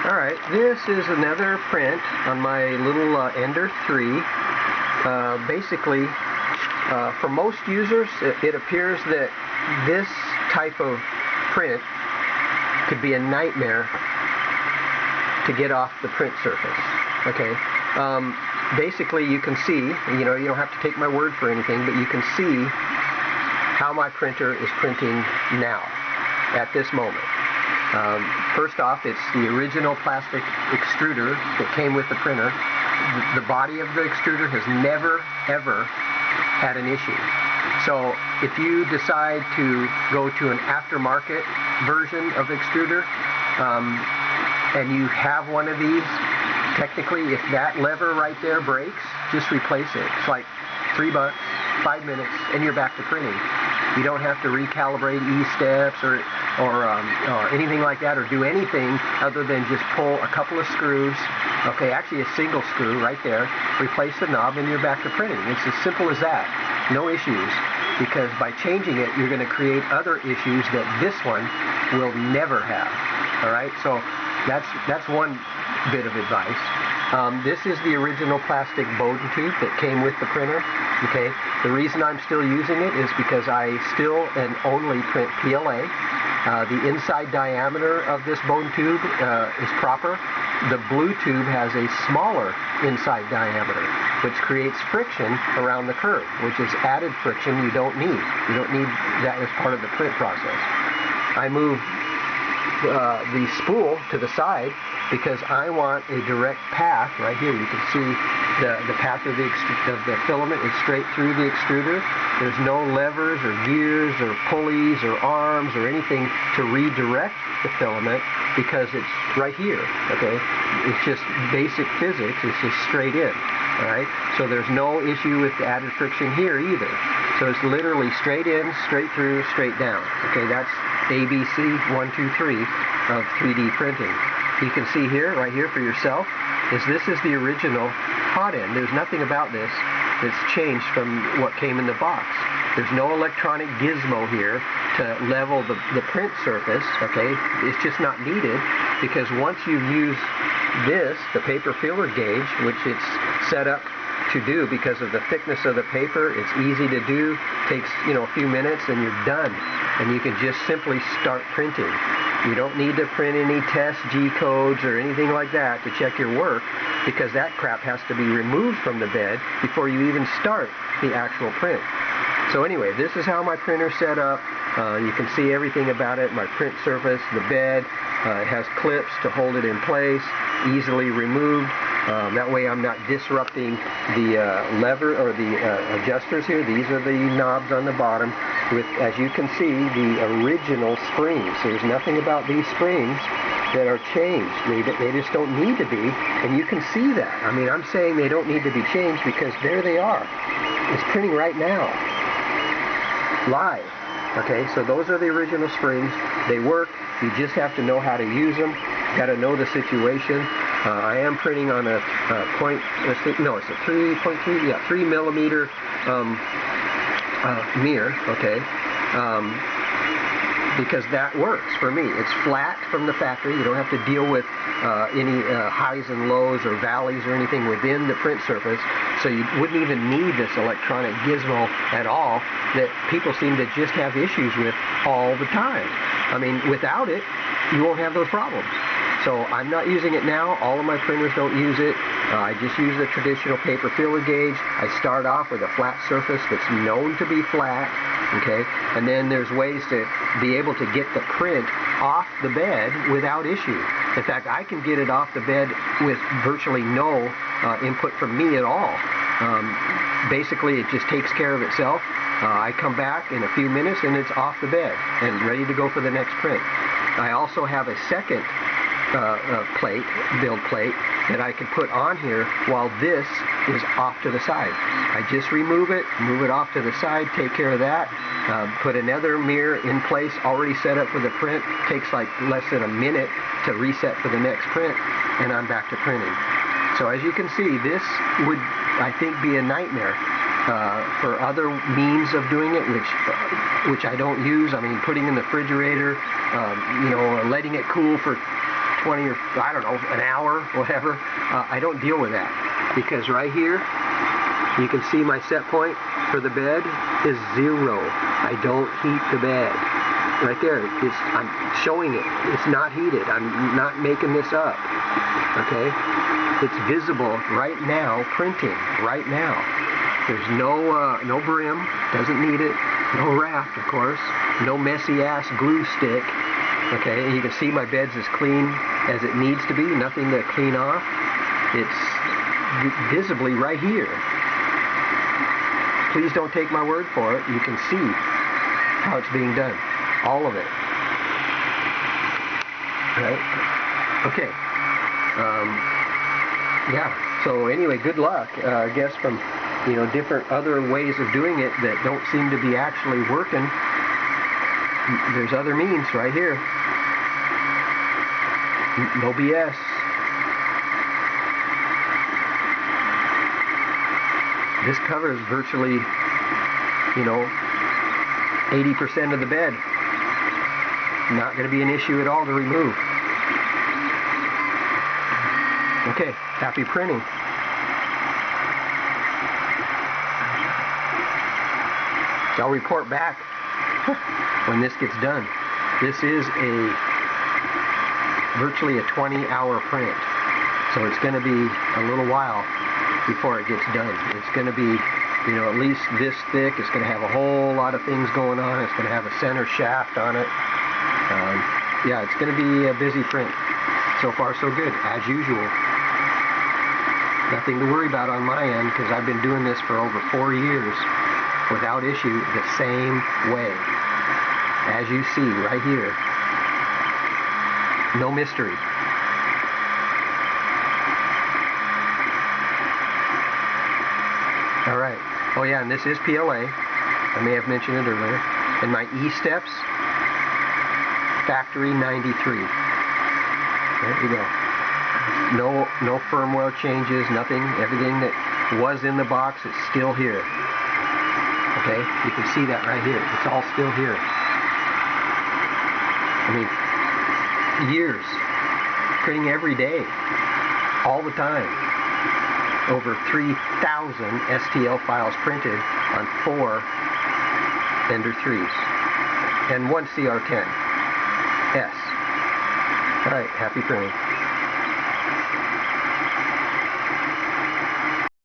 Alright, this is another print on my little ENDER 3. Basically, for most users, it appears that this type of print could be a nightmare to get off the print surface. Okay, basically you can see, you don't have to take my word for anything, but you can see how my printer is printing now, at this moment. First off, it's the original plastic extruder that came with the printer. The body of the extruder has never, ever had an issue. So if you decide to go to an aftermarket version of extruder, and you have one of these, technically if that lever right there breaks, just replace it. It's like $3, 5 minutes, and you're back to printing. You don't have to recalibrate eSTEPS or anything like that, or do anything other than just pull a couple of screws, okay, actually a single screw right there, replace the knob, and you're back to printing. It's as simple as that. No issues, because by changing it, you're going to create other issues that this one will never have. Alright, so that's one bit of advice. This is the original plastic Bowden tube that came with the printer. Okay, the reason I'm still using it is because I still and only print PLA. The inside diameter of this Bowden tube is proper. The blue tube has a smaller inside diameter, which creates friction around the curve, which is added friction you don't need. You don't need that as part of the print process. I moved the spool to the side because I want a direct path. Right here you can see the path of the filament is straight through the extruder. There's no levers or gears or pulleys or arms or anything to redirect the filament because it's right here. Okay, it's just basic physics. It's just straight in. Alright, so there's no issue with the added friction here either. So it's literally straight in, straight through, straight down. Okay, that's ABC 1, 2, 3 of 3D printing. You can see here, right here for yourself, this is the original hot end. There's nothing about this that's changed from what came in the box. There's no electronic gizmo here to level the print surface. Okay, it's just not needed, because once you've used this, the paper filler gauge, which it's set up to do because of the thickness of the paper, it's easy to do, takes a few minutes, and you're done, and you can just simply start printing. You don't need to print any test gCODEs or anything like that to check your work, because that crap has to be removed from the bed before you even start the actual print. So anyway, this is how my printer's set up. You can see everything about it. My print surface, the bed, it has clips to hold it in place, easily removed. That way I'm not disrupting the lever or the adjusters here. These are the knobs on the bottom with, as you can see, the original springs. There's nothing about these springs that are changed. They just don't need to be, and you can see that. I mean, I'm saying they don't need to be changed because there they are. It's printing right now, live. Okay, so those are the original springs. They work. You just have to know how to use them. Got to know the situation. I am printing on a it's a 3 millimeter mirror. Okay, because that works for me. It's flat from the factory. You don't have to deal with any highs and lows or valleys or anything within the print surface. So you wouldn't even need this electronic gizmo at all that people seem to just have issues with all the time. I mean, without it, you won't have those problems. So I'm not using it now. All of my printers don't use it. I just use the traditional paper filler gauge. I start off with a flat surface that's known to be flat, okay? And then there's ways to be able to get the print off the bed without issue. In fact, I can get it off the bed with virtually no input from me at all. Basically, it just takes care of itself. I come back in a few minutes and it's off the bed and ready to go for the next print. I also have a second build plate that I can put on here while this is off to the side. I just remove it, move it off to the side, take care of that, put another mirror in place already set up for the print. Takes like less than a minute to reset for the next print, and I'm back to printing. So as you can see, this would, I think, be a nightmare for other means of doing it, which I don't use. I mean, putting in the refrigerator, letting it cool for 20 or, I don't know, an hour, whatever. I don't deal with that, because right here, you can see my set point for the bed is 0. I don't heat the bed. Right there, I'm showing it. It's not heated. I'm not making this up. Okay? It's visible right now, printing right now. There's no brim, doesn't need it. No raft, of course. No messy ass glue stick. Okay, and you can see my bed's as clean as it needs to be. Nothing to clean off. It's visibly right here. Please don't take my word for it. You can see how it's being done. All of it. Right? Okay. Yeah. So anyway, good luck. I guess from, different other ways of doing it that don't seem to be actually working. There's other means right here. No BS. This covers virtually, 80% of the bed. Not going to be an issue at all to remove. Okay, happy printing. So I'll report back when this gets done. This is virtually a 20-hour print. So it's going to be a little while before it gets done. It's going to be, at least this thick. It's going to have a whole lot of things going on. It's going to have a center shaft on it. Yeah, it's going to be a busy print. So far, so good, as usual. Nothing to worry about on my end, because I've been doing this for over 4 years without issue, the same way. As you see right here. No mystery. All right. Oh yeah, and this is PLA. I may have mentioned it earlier. And my eSTEPS, factory 93. There you go. No firmware changes, nothing. Everything that was in the box is still here. Okay, you can see that right here. It's all still here. I mean, years, printing every day, all the time. Over 3,000 STL files printed on 4 Ender 3s and 1 CR10S. All right, happy printing.